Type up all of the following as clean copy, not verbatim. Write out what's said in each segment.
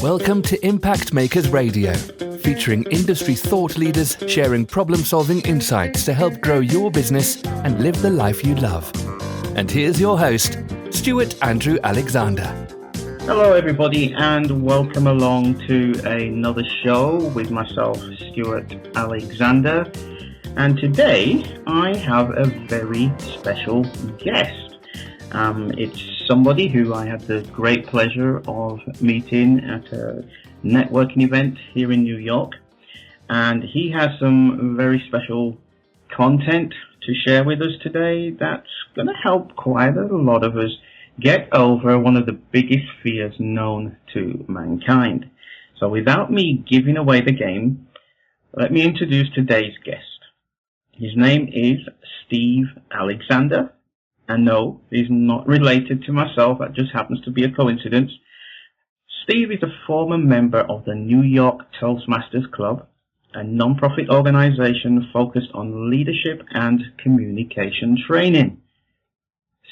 Welcome to Impact Makers Radio, featuring industry thought leaders sharing problem-solving insights to help grow your business and live the life you love. And here's your host, Stuart Andrew Alexander. Hello everybody, and welcome along to another show with myself, Stuart Alexander. And today I have a very special guest. It's somebody who I had the great pleasure of meeting at a networking event here in New York. And he has some very special content to share with us today that's going to help quite a lot of us get over one of the biggest fears known to mankind. So without me giving away the game, let me introduce today's guest. His name is Steve Alexander. And no, he's not related to myself. That just happens to be a coincidence. Steve is a former member of the New York Toastmasters Club, a non-profit organization focused on leadership and communication training.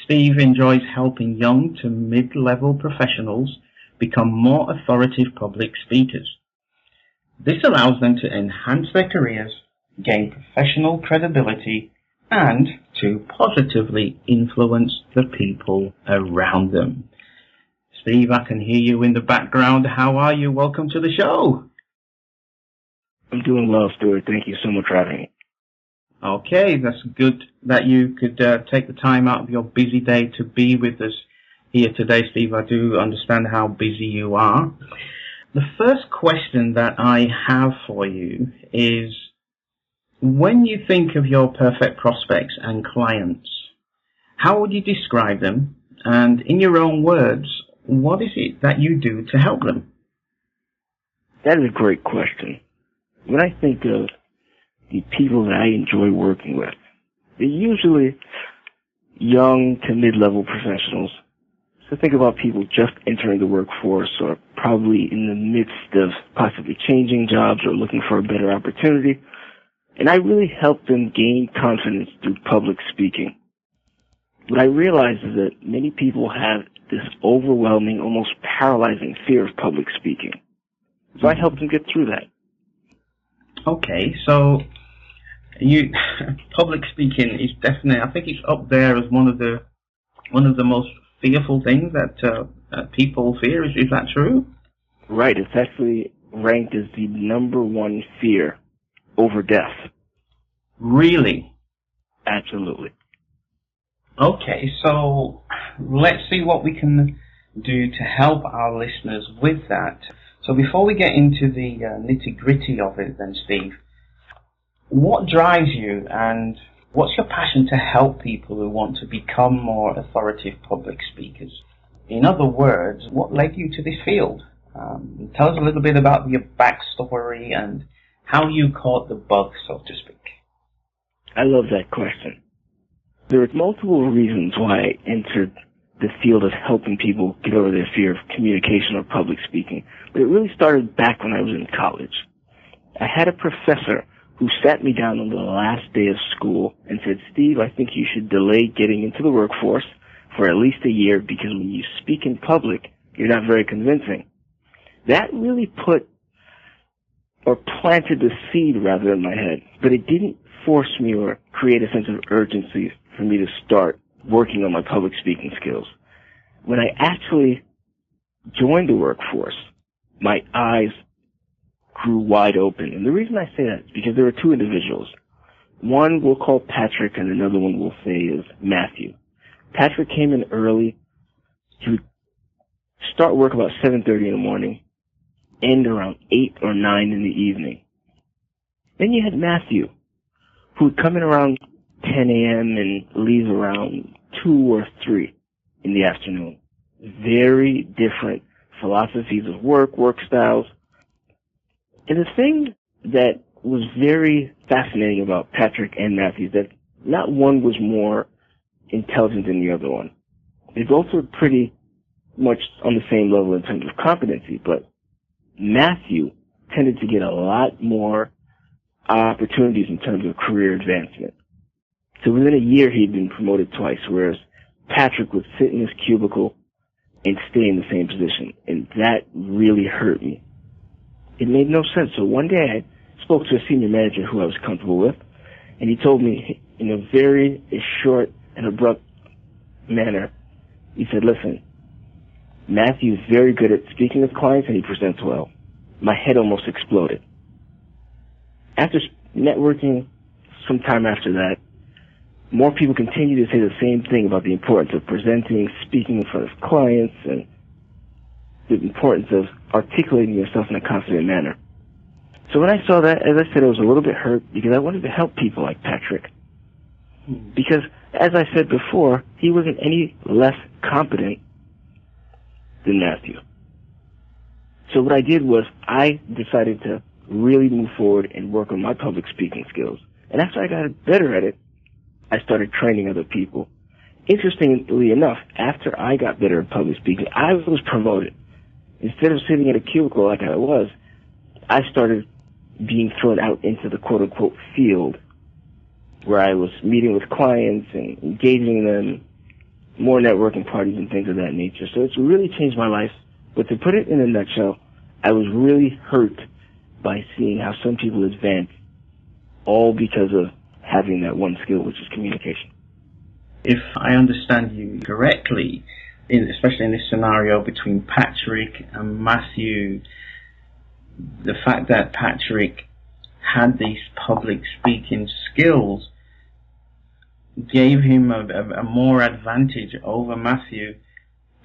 Steve enjoys helping young to mid-level professionals become more authoritative public speakers. This allows them to enhance their careers, gain professional credibility, and to positively influence the people around them. Steve, I can hear you in the background. How are you? Welcome to the show. I'm doing well, Stuart. Thank you so much for having me. Okay, that's good that you could take the time out of your busy day to be with us here today, Steve. I do understand how busy you are. The first question that I have for you is, when you think of your perfect prospects and clients, how would you describe them? And in your own words, what is it that you do to help them? That is a great question. When I think of the people that I enjoy working with, they're usually young to mid-level professionals. So think about people just entering the workforce or probably in the midst of possibly changing jobs or looking for a better opportunity. And I really help them gain confidence through public speaking. What I realize is that many people have this overwhelming, almost paralyzing fear of public speaking. So I help them get through that. Okay, so public speaking is definitely, I think it's up there as one of the most fearful things that people fear. Is that true? Right. It's actually ranked as the number one fear over death. Really? Absolutely. Okay, so let's see what we can do to help our listeners with that. So before we get into the nitty-gritty of it then, Steve, what drives you and what's your passion to help people who want to become more authoritative public speakers? In other words, what led you to this field? Tell us a little bit about your backstory and how you caught the bug, so to speak. I love that question. There are multiple reasons why I entered the field of helping people get over their fear of communication or public speaking, but it really started back when I was in college. I had a professor who sat me down on the last day of school and said, "Steve, I think you should delay getting into the workforce for at least a year because when you speak in public, you're not very convincing." That really planted the seed rather in my head, but it didn't force me or create a sense of urgency for me to start working on my public speaking skills. When I actually joined the workforce, my eyes grew wide open. And the reason I say that is because there were two individuals. One we'll call Patrick and another one we'll say is Matthew. Patrick came in early. He would start work about 7:30 in the morning, end around 8 or 9 in the evening. Then you had Matthew, who would come in around 10 a.m. and leave around 2 or 3 in the afternoon. Very different philosophies of work styles. And the thing that was very fascinating about Patrick and Matthew is that not one was more intelligent than the other one. They both were pretty much on the same level in terms of competency, but Matthew tended to get a lot more opportunities in terms of career advancement. So within a year, he'd been promoted twice, whereas Patrick would sit in his cubicle and stay in the same position. And that really hurt me. It made no sense. So one day I spoke to a senior manager who I was comfortable with, and he told me in a very short and abrupt manner, he said, listen, Matthew is very good at speaking with clients and he presents well. My head almost exploded. After networking some time after that, more people continue to say the same thing about the importance of presenting, speaking in front of clients, and the importance of articulating yourself in a confident manner. So when I saw that, as I said, I was a little bit hurt because I wanted to help people like Patrick. Because, as I said before, he wasn't any less competent than Matthew. So what I did was I decided to really move forward and work on my public speaking skills. And after I got better at it, I started training other people. Interestingly enough, after I got better at public speaking, I was promoted. Instead of sitting in a cubicle like I was, I started being thrown out into the quote-unquote field, where I was meeting with clients and engaging them, more networking parties and things of that nature. So it's really changed my life. But to put it in a nutshell, I was really hurt by seeing how some people advance, all because of having that one skill, which is communication. If I understand you correctly, especially in this scenario between Patrick and Matthew, the fact that Patrick had these public speaking skills gave him a more advantage over Matthew,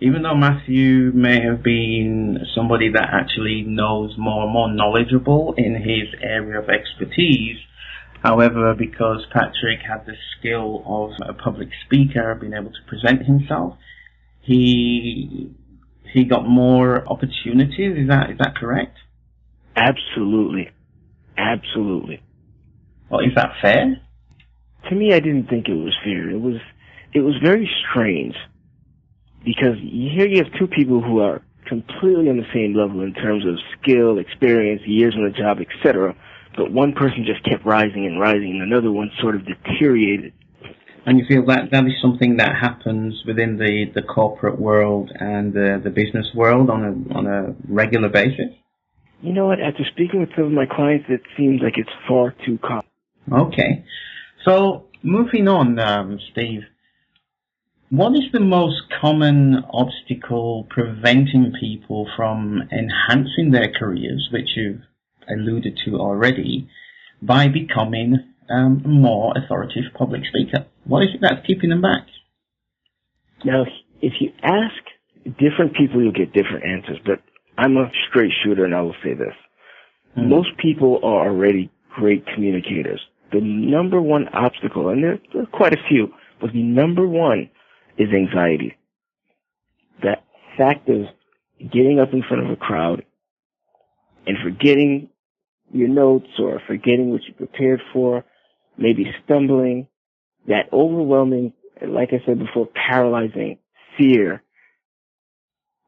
even though Matthew may have been somebody that actually knows more knowledgeable in his area of expertise. However, because Patrick had the skill of a public speaker, being able to present himself, he got more opportunities. Is that correct? Absolutely. Absolutely. Well, is that fair? To me, I didn't think it was fair. It was very strange, because here you have two people who are completely on the same level in terms of skill, experience, years on the job, etc., but one person just kept rising and rising, and another one sort of deteriorated. And you feel that is something that happens within the corporate world and the business world on a regular basis? You know what? After speaking with some of my clients, it seems like it's far too common. Okay. So, moving on, Steve, what is the most common obstacle preventing people from enhancing their careers, which you've alluded to already, by becoming a more authoritative public speaker? What is it that's keeping them back? Now, if you ask different people, you'll get different answers, but I'm a straight shooter, and I will say this. Most people are already great communicators. The number one obstacle, and there are quite a few, but the number one is anxiety. That fact of getting up in front of a crowd and forgetting your notes or forgetting what you prepared for, maybe stumbling, that overwhelming, like I said before, paralyzing fear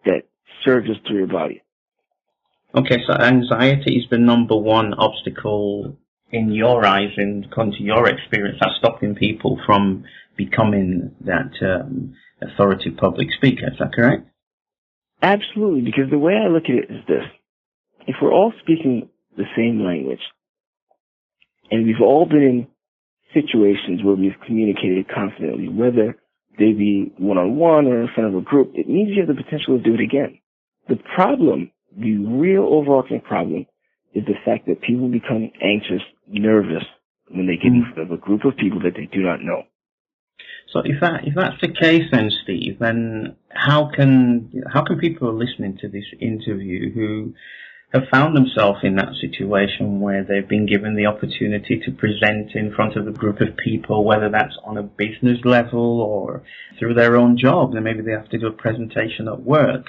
that surges through your body. Okay, so anxiety is the number one obstacle in your eyes, and according to your experience, that's stopping people from becoming that authoritative public speaker. Is that correct? Absolutely, because the way I look at it is this. If we're all speaking the same language, and we've all been in situations where we've communicated confidently, whether they be one-on-one or in front of a group, it means you have the potential to do it again. The problem, the real overarching problem, is the fact that people become anxious, nervous when they get in front of a group of people that they do not know. So if that's the case, then Steve, then how can people who are listening to this interview who have found themselves in that situation where they've been given the opportunity to present in front of a group of people, whether that's on a business level or through their own job, then maybe they have to do a presentation at work,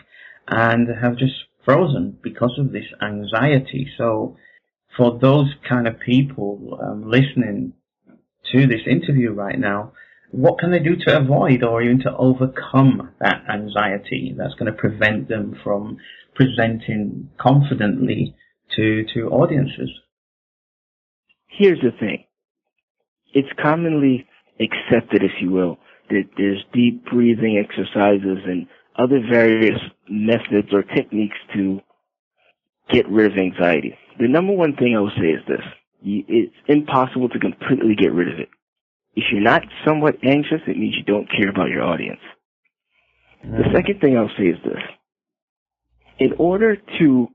and have just frozen because of this anxiety. So for those kind of people listening to this interview right now, what can they do to avoid or even to overcome that anxiety that's going to prevent them from presenting confidently to audiences? Here's the thing. It's commonly accepted, if you will, that there's deep breathing exercises and other various methods or techniques to get rid of anxiety. The number one thing I will say is this. It's impossible to completely get rid of it. If you're not somewhat anxious, it means you don't care about your audience. The second thing I'll say is this. In order to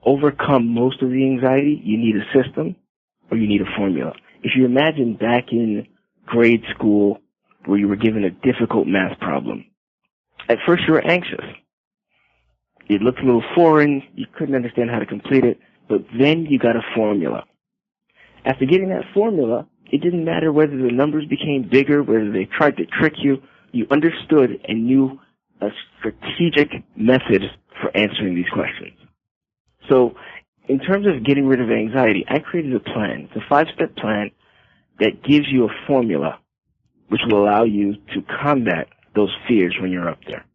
overcome most of the anxiety, you need a system or you need a formula. If you imagine back in grade school where you were given a difficult math problem, at first you were anxious. It looked a little foreign, you couldn't understand how to complete it, but then you got a formula. After getting that formula, it didn't matter whether the numbers became bigger, whether they tried to trick you. You understood and knew a strategic method for answering these questions. So, in terms of getting rid of anxiety, I created a plan. It's a 5-step plan that gives you a formula which will allow you to combat those fears when you're up there.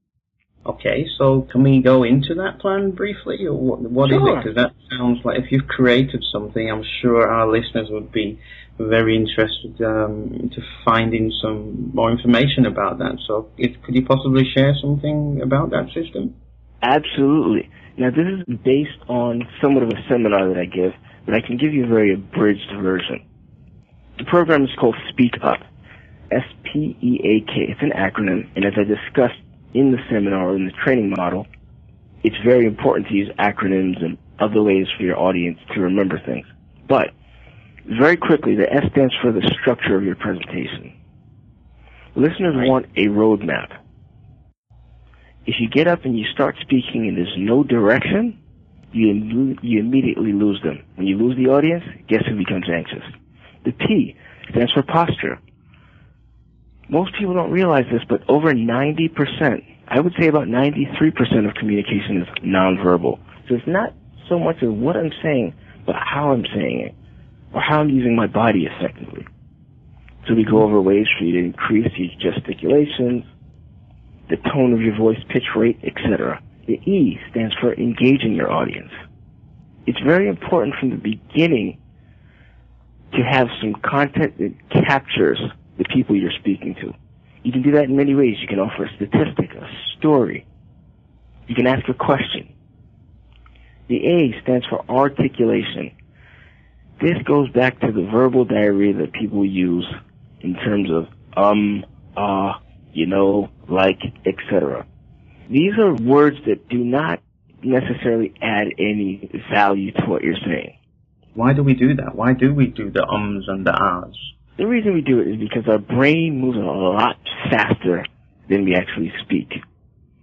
Okay, so can we go into that plan briefly, or what is it? Because that sounds like, if you've created something, I'm sure our listeners would be very interested to finding some more information about that. So could you possibly share something about that system? Absolutely. Now, this is based on somewhat of a seminar that I give, but I can give you a very abridged version. The program is called Speak Up, SPEAK. It's an acronym, and as I discussed in the seminar, in the training model, it's very important to use acronyms and other ways for your audience to remember things. But, very quickly, the S stands for the structure of your presentation. Listeners want a roadmap. If you get up and you start speaking and there's no direction, you immediately lose them. When you lose the audience, guess who becomes anxious? The P stands for posture. Most people don't realize this, but over 90%, I would say about 93% of communication is nonverbal. So it's not so much of what I'm saying, but how I'm saying it, or how I'm using my body effectively. So we go over ways for you to increase your gesticulations, the tone of your voice, pitch rate, etc. The E stands for engaging your audience. It's very important from the beginning to have some content that captures the people you're speaking to. You can do that in many ways. You can offer a statistic, a story. You can ask a question. The A stands for articulation. This goes back to the verbal diarrhea that people use in terms of you know, like, etc. These are words that do not necessarily add any value to what you're saying. Why do we do that? Why do we do the ums and the ahs? The reason we do it is because our brain moves a lot faster than we actually speak.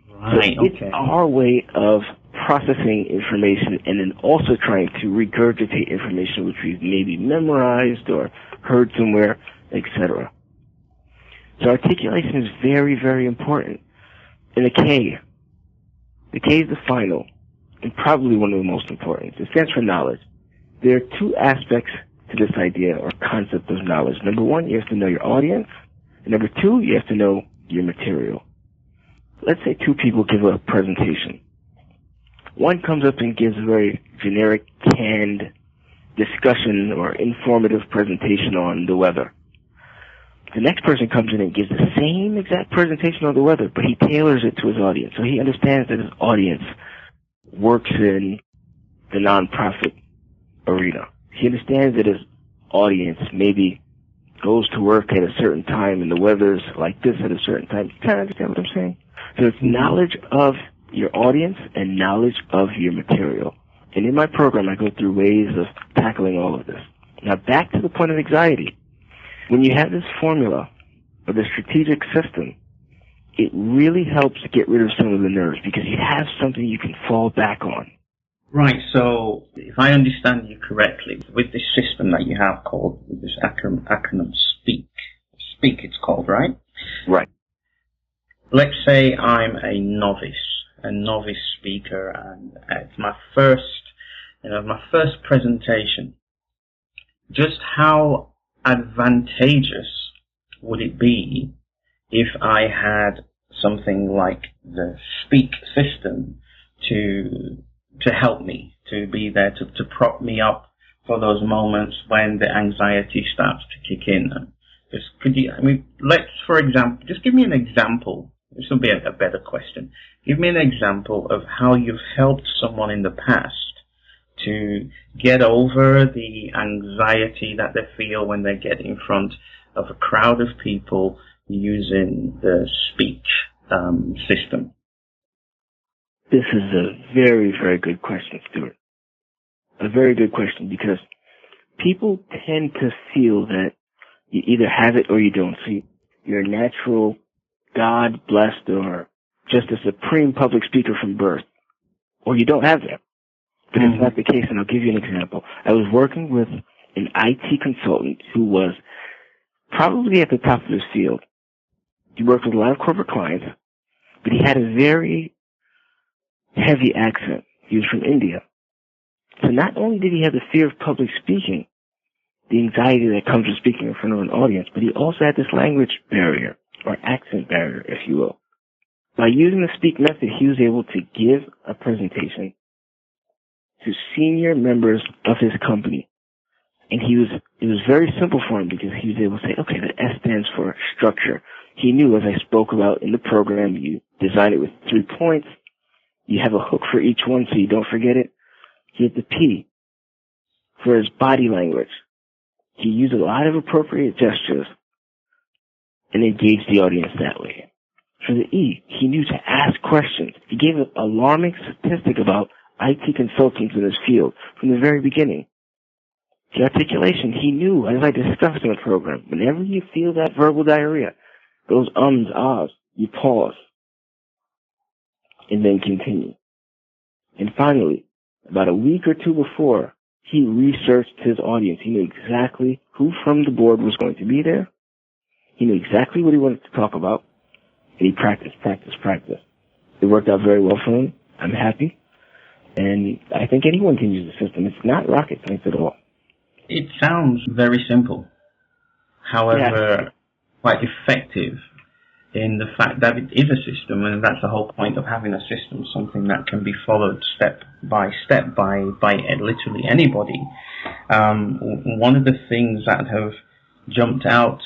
Right, so it's our way of processing information and then also trying to regurgitate information which we've maybe memorized or heard somewhere, etc. So articulation is very, very important. And the K is the final and probably one of the most important. It stands for knowledge. There are two aspects to this idea or concept of knowledge. Number one, you have to know your audience. And number two, you have to know your material. Let's say two people give a presentation. One comes up and gives a very generic, canned discussion or informative presentation on the weather. The next person comes in and gives the same exact presentation on the weather, but he tailors it to his audience. So he understands that his audience works in the nonprofit arena. He understands that his audience maybe goes to work at a certain time and the weather's like this at a certain time. You kind of understand what I'm saying? So it's knowledge of your audience and knowledge of your material. And in my program, I go through ways of tackling all of this. Now, back to the point of anxiety. When you have this formula or the strategic system, it really helps get rid of some of the nerves because you have something you can fall back on. Right, so if I understand you correctly, with this system that you have called, with this acronym SPEAK it's called, right? Right. Let's say I'm a novice speaker, and it's my first presentation. Just how advantageous would it be if I had something like the Speak system to help me, to be there, to prop me up for those moments when the anxiety starts to kick in? Just for example, just give me an example. This will be a better question. Give me an example of how you've helped someone in the past to get over the anxiety that they feel when they get in front of a crowd of people using the speech system. This is a very, very good question, Stuart. A very good question, because people tend to feel that you either have it or you don't. So you're a natural, God-blessed, or just a supreme public speaker from birth, or you don't have that. But it's not the case, and I'll give you an example. I was working with an IT consultant who was probably at the top of his field. He worked with a lot of corporate clients, but he had a very heavy accent. He was from India. So not only did he have the fear of public speaking, the anxiety that comes with speaking in front of an audience, but he also had this language barrier, or accent barrier, if you will. By using the speak method, he was able to give a presentation to senior members of his company. And it was very simple for him, because he was able to say, okay, the S stands for structure. He knew, as I spoke about in the program, you design it with 3 points. You have a hook for each one so you don't forget it. He had the P for his body language. He used a lot of appropriate gestures and engaged the audience that way. For the E, he knew to ask questions. He gave an alarming statistic about IT consultants in his field from the very beginning. The articulation, he knew, as I discussed in the program, whenever you feel that verbal diarrhea, those ums, ahs, you pause and then continue. And finally, about a week or two before, he researched his audience. He knew exactly who from the board was going to be there. He knew exactly what he wanted to talk about. And he practiced. It worked out very well for him. I'm happy. And I think anyone can use the system. It's not rocket science at all. It sounds very simple. However, quite effective in the fact that it is a system, and that's the whole point of having a system, something that can be followed step by literally anybody. One of the things that have jumped out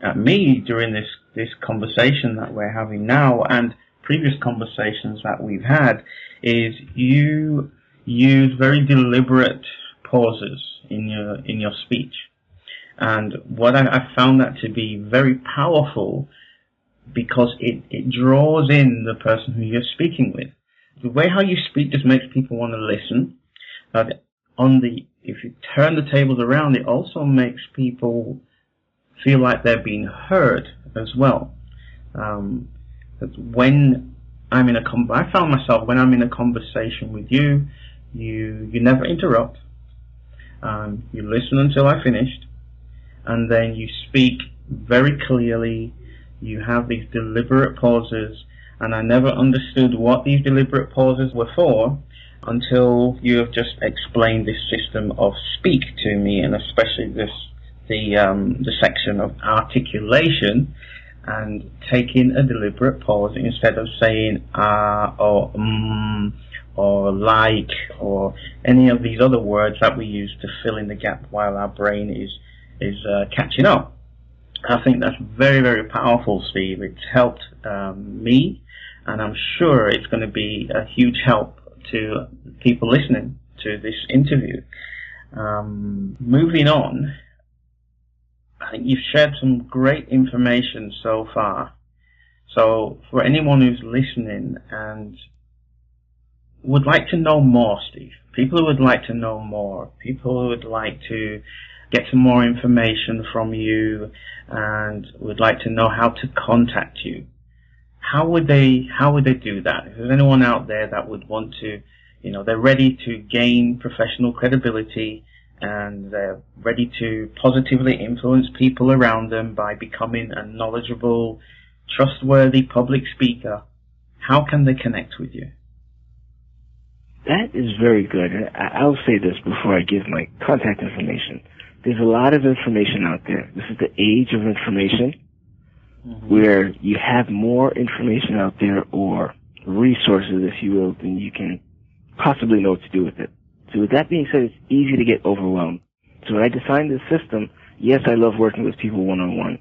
at me during this conversation that we're having now, and previous conversations that we've had, is you use very deliberate pauses in your speech. And what I found that to be very powerful, because it draws in the person who you're speaking with. The way how you speak just makes people want to listen. But if you turn the tables around, it also makes people feel like they're being heard as well. When I'm I found myself, when I'm in a conversation with you, you never interrupt. You listen until I finished, and then you speak very clearly. You have these deliberate pauses, and I never understood what these deliberate pauses were for until you have just explained this system of speak to me, and especially the section of articulation, and taking a deliberate pause instead of saying or or like or any of these other words that we use to fill in the gap while our brain is catching up. I think that's very, very powerful, Steve. It's helped me, and I'm sure it's going to be a huge help to people listening to this interview. Moving on, I think you've shared some great information so far. So for anyone who's listening and would like to know more, Steve, people who would like to know more, people who would like to get some more information from you and would like to know how to contact you, how would they do that? If there's anyone out there that would want to, they're ready to gain professional credibility and they're ready to positively influence people around them by becoming a knowledgeable, trustworthy public speaker, how can they connect with you? That is very good. I'll say this before I give my contact information. There's a lot of information out there. This is the age of information, where you have more information out there, or resources, if you will, than you can possibly know what to do with it. So with that being said, it's easy to get overwhelmed. So when I designed this system, yes, I love working with people one-on-one.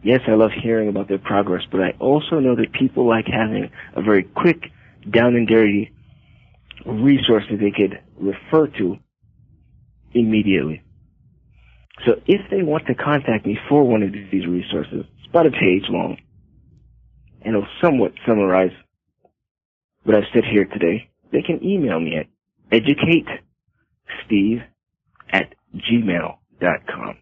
Yes, I love hearing about their progress, but I also know that people like having a very quick, down and dirty resource that they could refer to immediately. So if they want to contact me for one of these resources, it's about a page long, and it'll somewhat summarize what I've said here today. They can email me at educatesteve@gmail.com.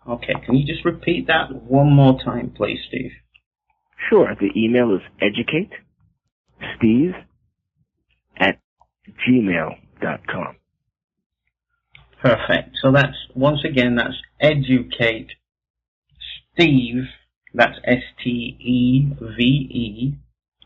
Okay, can you just repeat that one more time, please, Steve? Sure. The email is educatesteve@gmail.com. Perfect. So that's, once again, that's educate Steve, that's STEVE,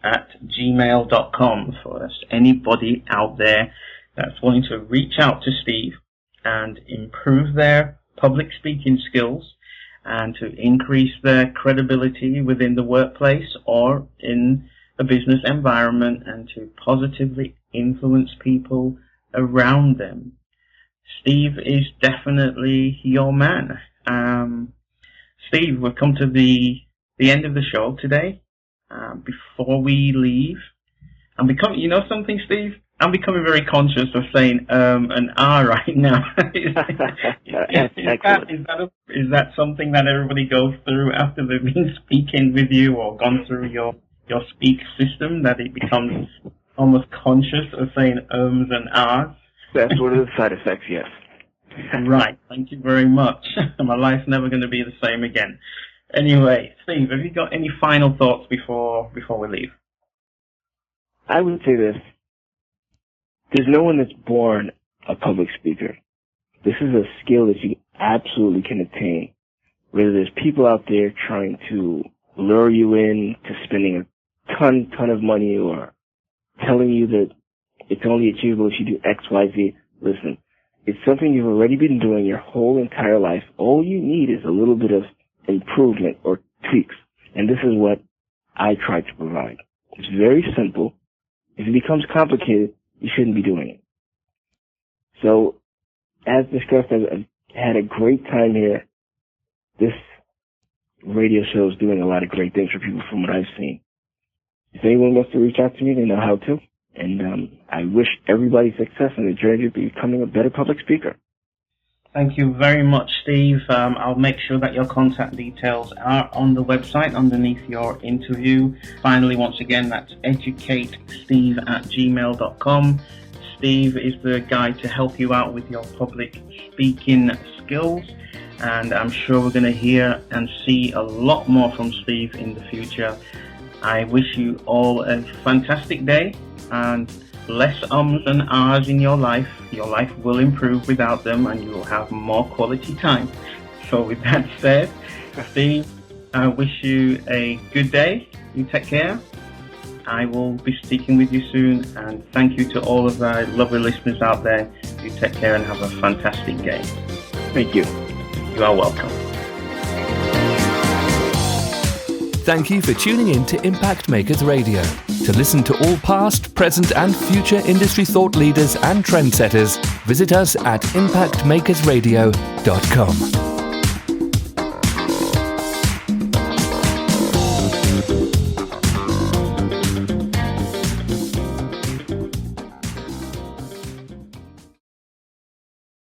@gmail.com, for us. Anybody out there that's wanting to reach out to Steve and improve their public speaking skills and to increase their credibility within the workplace or in a business environment and to positively influence people around them. Steve is definitely your man. Steve, we've come to the end of the show today. Before we leave, I'm becoming, you know something, Steve? I'm becoming very conscious of saying an R right now. Is that something that everybody goes through after they've been speaking with you or gone through your speak system, that it becomes almost conscious of saying and R's? That's one of the side effects, yes. Right, thank you very much. My life's never going to be the same again. Anyway, Steve, have you got any final thoughts before we leave? I would say this. There's no one that's born a public speaker. This is a skill that you absolutely can attain. Whether there's people out there trying to lure you in to spending a ton of money or telling you that it's only achievable if you do X, Y, Z. Listen, it's something you've already been doing your whole entire life. All you need is a little bit of improvement or tweaks. And this is what I try to provide. It's very simple. If it becomes complicated, you shouldn't be doing it. So, as discussed, I've had a great time here. This radio show is doing a lot of great things for people from what I've seen. If anyone wants to reach out to me, they know how to. And I wish everybody success in the journey to becoming a better public speaker. Thank you very much, Steve. I'll make sure that your contact details are on the website underneath your interview. Finally, once again, that's educatesteve@gmail.com. Steve is the guy to help you out with your public speaking skills, and I'm sure we're going to hear and see a lot more from Steve in the future. I wish you all a fantastic day and less ums and ahs in your life. Your life will improve without them, and you will have more quality time. So with that said, Steve, I wish you a good day. You take care. I will be speaking with you soon, and thank you to all of our lovely listeners out there. You take care and have a fantastic day. Thank you. You are welcome. Thank you for tuning in to Impact Makers Radio. To listen to all past, present and future industry thought leaders and trendsetters, visit us at impactmakersradio.com.